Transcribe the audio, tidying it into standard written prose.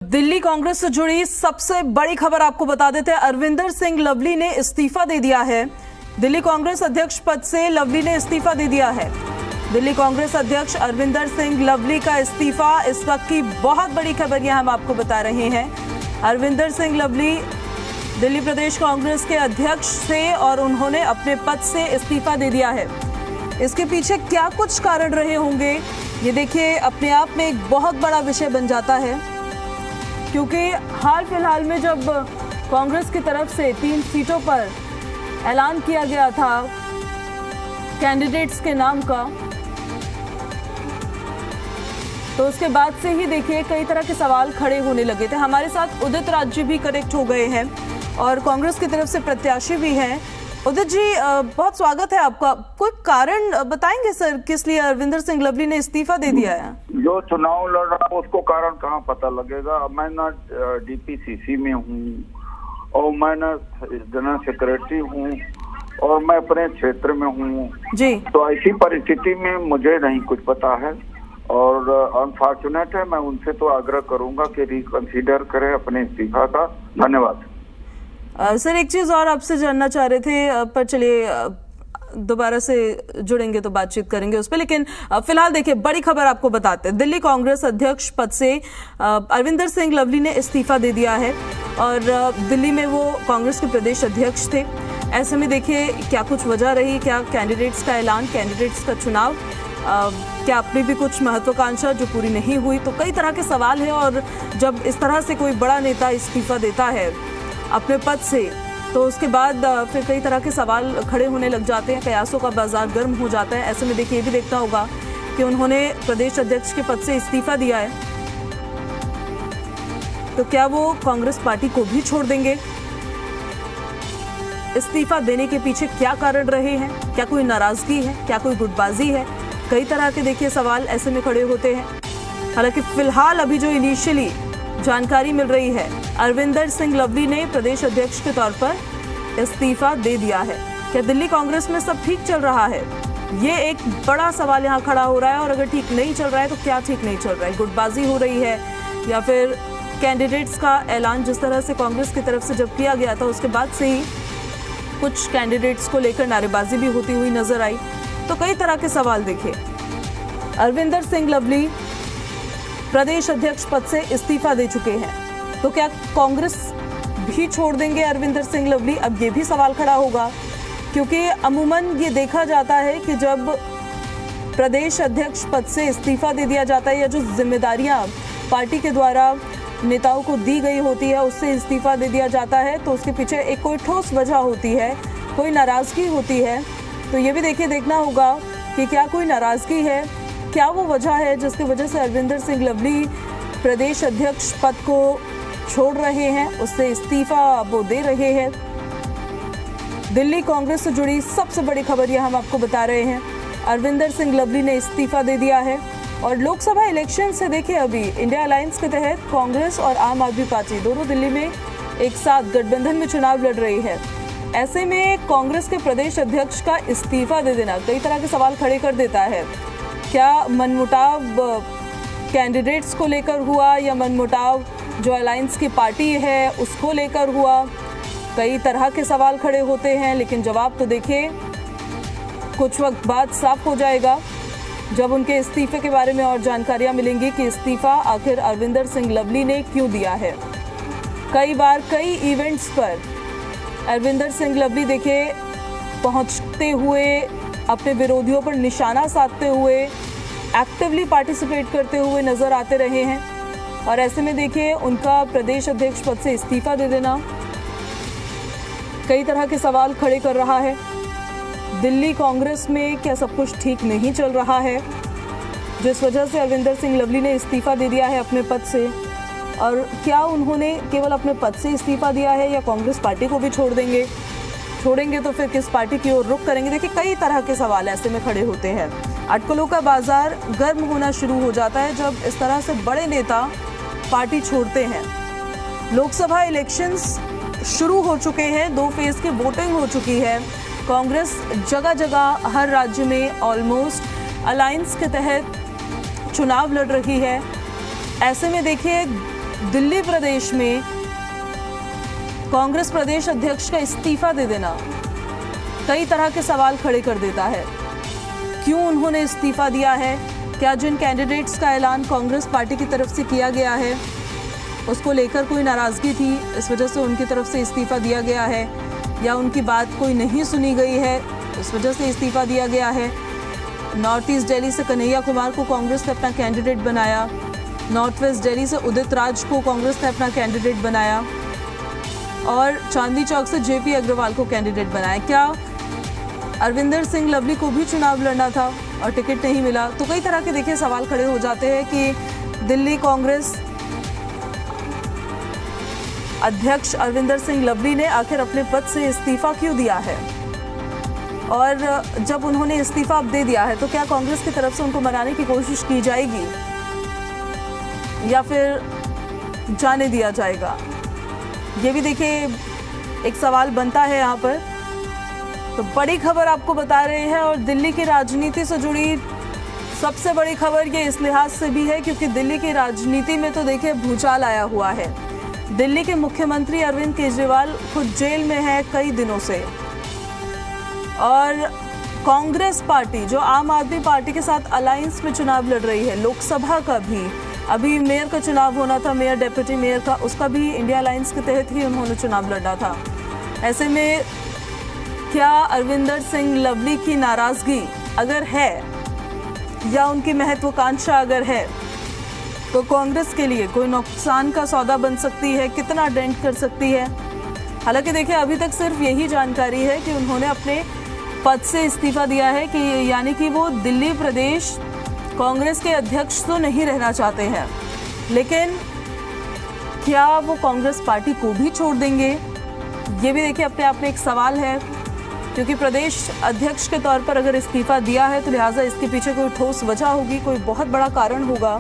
दिल्ली कांग्रेस से जुड़ी सबसे बड़ी खबर आपको बता देते हैं। अरविंदर सिंह लवली ने इस्तीफा दे दिया है। दिल्ली कांग्रेस अध्यक्ष पद से लवली ने इस्तीफा दे दिया है। दिल्ली कांग्रेस अध्यक्ष अरविंदर सिंह लवली का इस्तीफा इस वक्त की बहुत बड़ी खबर यह हम आपको बता रहे हैं। अरविंदर सिंह लवली दिल्ली प्रदेश कांग्रेस के अध्यक्ष थे और उन्होंने अपने पद से इस्तीफा दे दिया है। इसके पीछे क्या कुछ कारण रहे होंगे ये देखिए अपने आप में एक बहुत बड़ा विषय बन जाता है, क्योंकि हाल फिलहाल में जब कांग्रेस की तरफ से 3 सीटों पर ऐलान किया गया था कैंडिडेट्स के नाम का, तो उसके बाद से ही देखिए कई तरह के सवाल खड़े होने लगे थे। हमारे साथ उदित राज जी भी कनेक्ट हो गए हैं और कांग्रेस की तरफ से प्रत्याशी भी हैं। उदित जी, बहुत स्वागत है आपका। कोई कारण बताएंगे सर, किस लिए अरविंदर सिंह लवली ने इस्तीफा दे दिया है? जो चुनाव लड़ रहा है उसको कारण कहाँ पता लगेगा। मैं ना डीपीसीसी में हूँ और मैं ना जनरल सेक्रेटरी हूँ और मैं अपने क्षेत्र में हूँ जी। तो ऐसी परिस्थिति में मुझे नहीं कुछ पता है और अनफॉर्चुनेट है। मैं उनसे तो आग्रह करूंगा कि रिकंसीडर करें अपने इस्तीफा का। धन्यवाद। सर, एक चीज और आपसे जानना चाह रहे थे, पर चलिए दोबारा से जुड़ेंगे तो बातचीत करेंगे उस पर। लेकिन फिलहाल देखिए बड़ी खबर आपको बताते हैं। दिल्ली कांग्रेस अध्यक्ष पद से अरविंदर सिंह लवली ने इस्तीफा दे दिया है और दिल्ली में वो कांग्रेस के प्रदेश अध्यक्ष थे। ऐसे में देखिए क्या कुछ वजह रही, क्या कैंडिडेट्स का ऐलान, कैंडिडेट्स का चुनाव, क्या अपनी भी कुछ महत्वाकांक्षा जो पूरी नहीं हुई, तो कई तरह के सवाल हैं। और जब इस तरह से कोई बड़ा नेता इस्तीफा देता है अपने पद से, तो उसके बाद फिर कई तरह के सवाल खड़े होने लग जाते हैं, कयासों का बाजार गर्म हो जाता है। ऐसे में देखिए ये भी देखना होगा कि उन्होंने प्रदेश अध्यक्ष के पद से इस्तीफा दिया है, तो क्या वो कांग्रेस पार्टी को भी छोड़ देंगे? इस्तीफा देने के पीछे क्या कारण रहे हैं? क्या कोई नाराजगी है, क्या कोई गुटबाजी है? कई तरह के देखिए सवाल ऐसे में खड़े होते हैं। हालांकि फिलहाल अभी जो इनिशियली जानकारी मिल रही है, अरविंदर सिंह लवली ने प्रदेश अध्यक्ष के तौर पर इस्तीफा दे दिया है। क्या दिल्ली कांग्रेस में सब ठीक चल रहा है? ये एक बड़ा सवाल यहाँ खड़ा हो रहा है। और अगर ठीक नहीं चल रहा है तो क्या ठीक नहीं चल रहा है? गुटबाजी हो रही है या फिर कैंडिडेट्स का ऐलान जिस तरह से कांग्रेस की तरफ से जब किया गया था उसके बाद से ही कुछ कैंडिडेट्स को लेकर नारेबाजी भी होती हुई नजर आई। तो कई तरह के सवाल देखिए। अरविंदर सिंह लवली प्रदेश अध्यक्ष पद से इस्तीफा दे चुके हैं, तो क्या कांग्रेस भी छोड़ देंगे अरविंदर सिंह लवली? अब ये भी सवाल खड़ा होगा, क्योंकि अमूमन ये देखा जाता है कि जब प्रदेश अध्यक्ष पद से इस्तीफा दे दिया जाता है या जो जिम्मेदारियां पार्टी के द्वारा नेताओं को दी गई होती है उससे इस्तीफा दे दिया जाता है, तो उसके पीछे एक कोई ठोस वजह होती है, कोई नाराजगी होती है। तो ये भी देखिए देखना होगा कि क्या कोई नाराजगी है, क्या वो वजह है जिसकी वजह से अरविंदर सिंह लवली प्रदेश अध्यक्ष पद को छोड़ रहे हैं, उससे इस्तीफा वो दे रहे हैं। दिल्ली कांग्रेस से जुड़ी सबसे बड़ी खबर यह हम आपको बता रहे हैं। अरविंदर सिंह लवली ने इस्तीफा दे दिया है और लोकसभा इलेक्शन से देखिए अभी इंडिया अलायंस के तहत कांग्रेस और आम आदमी पार्टी दोनों दिल्ली में एक साथ गठबंधन में चुनाव लड़ रही है। ऐसे में कांग्रेस के प्रदेश अध्यक्ष का इस्तीफा दे देना कई तरह के सवाल खड़े कर देता है। क्या मनमुटाव कैंडिडेट्स को लेकर हुआ या मनमुटाव जो अलायंस की पार्टी है उसको लेकर हुआ? कई तरह के सवाल खड़े होते हैं, लेकिन जवाब तो देखिए कुछ वक्त बाद साफ हो जाएगा जब उनके इस्तीफे के बारे में और जानकारियां मिलेंगी कि इस्तीफा आखिर अरविंदर सिंह लवली ने क्यों दिया है। कई बार कई इवेंट्स पर अरविंदर सिंह लवली देखिए पहुंचते हुए अपने विरोधियों पर निशाना साधते हुए एक्टिवली पार्टिसिपेट करते हुए नजर आते रहे हैं। और ऐसे में देखिए उनका प्रदेश अध्यक्ष पद से इस्तीफा दे देना कई तरह के सवाल खड़े कर रहा है। दिल्ली कांग्रेस में क्या सब कुछ ठीक नहीं चल रहा है जिस वजह से अरविंदर सिंह लवली ने इस्तीफा दे दिया है अपने पद से? और क्या उन्होंने केवल अपने पद से इस्तीफा दिया है या कांग्रेस पार्टी को भी छोड़ देंगे? छोड़ेंगे तो फिर किस पार्टी की ओर रुख करेंगे? देखिए कई तरह के सवाल ऐसे में खड़े होते हैं। अटकलों का बाजार गर्म होना शुरू हो जाता है जब इस तरह से बड़े नेता पार्टी छोड़ते हैं। लोकसभा इलेक्शंस शुरू हो चुके हैं, 2 फेज की वोटिंग हो चुकी है। कांग्रेस जगह जगह हर राज्य में ऑलमोस्ट अलायंस के तहत चुनाव लड़ रही है। ऐसे में देखिए दिल्ली प्रदेश में कांग्रेस प्रदेश अध्यक्ष का इस्तीफा दे देना कई तरह के सवाल खड़े कर देता है। क्यों उन्होंने इस्तीफा दिया है? क्या जिन कैंडिडेट्स का ऐलान कांग्रेस पार्टी की तरफ से किया गया है उसको लेकर कोई नाराजगी थी, इस वजह से उनकी तरफ से इस्तीफा दिया गया है, या उनकी बात कोई नहीं सुनी गई है इस वजह से इस्तीफा दिया गया है? नॉर्थ ईस्ट दिल्ली से कन्हैया कुमार को कांग्रेस ने अपना कैंडिडेट बनाया, नॉर्थ वेस्ट दिल्ली से उदित राज को कांग्रेस ने अपना कैंडिडेट बनाया और चांदनी चौक से जेपी अग्रवाल को कैंडिडेट बनाया। क्या अरविंदर सिंह लवली को भी चुनाव लड़ना था और टिकट नहीं मिला? तो कई तरह के देखिए सवाल खड़े हो जाते हैं कि दिल्ली कांग्रेस अध्यक्ष अरविंदर सिंह लवली ने आखिर अपने पद से इस्तीफा क्यों दिया है, और जब उन्होंने इस्तीफा अब दे दिया है तो क्या कांग्रेस की तरफ से उनको मनाने की कोशिश की जाएगी या फिर जाने दिया जाएगा? ये भी देखिए एक सवाल बनता है यहाँ पर। तो बड़ी खबर आपको बता रहे हैं, और दिल्ली की राजनीति से जुड़ी सबसे बड़ी खबर ये इस लिहाज से भी है क्योंकि दिल्ली की राजनीति में तो देखिए भूचाल आया हुआ है। दिल्ली के मुख्यमंत्री अरविंद केजरीवाल खुद जेल में है कई दिनों से, और कांग्रेस पार्टी जो आम आदमी पार्टी के साथ अलायंस में चुनाव लड़ रही है, लोकसभा का भी अभी मेयर का चुनाव होना था, मेयर डेप्यूटी मेयर का, उसका भी इंडिया अलायंस के तहत ही उन्होंने चुनाव लड़ना था। ऐसे में क्या अरविंदर सिंह लवली की नाराजगी अगर है या उनकी महत्वाकांक्षा अगर है तो कांग्रेस के लिए कोई नुकसान का सौदा बन सकती है, कितना डेंट कर सकती है? हालांकि देखिए अभी तक सिर्फ यही जानकारी है कि उन्होंने अपने पद से इस्तीफा दिया है, कि यानी कि वो दिल्ली प्रदेश कांग्रेस के अध्यक्ष तो नहीं रहना चाहते हैं, लेकिन क्या वो कांग्रेस पार्टी को भी छोड़ देंगे? ये भी देखिए अपने आप में एक सवाल है, क्योंकि प्रदेश अध्यक्ष के तौर पर अगर इस्तीफा दिया है तो लिहाजा इसके पीछे कोई ठोस वजह होगी, कोई बहुत बड़ा कारण होगा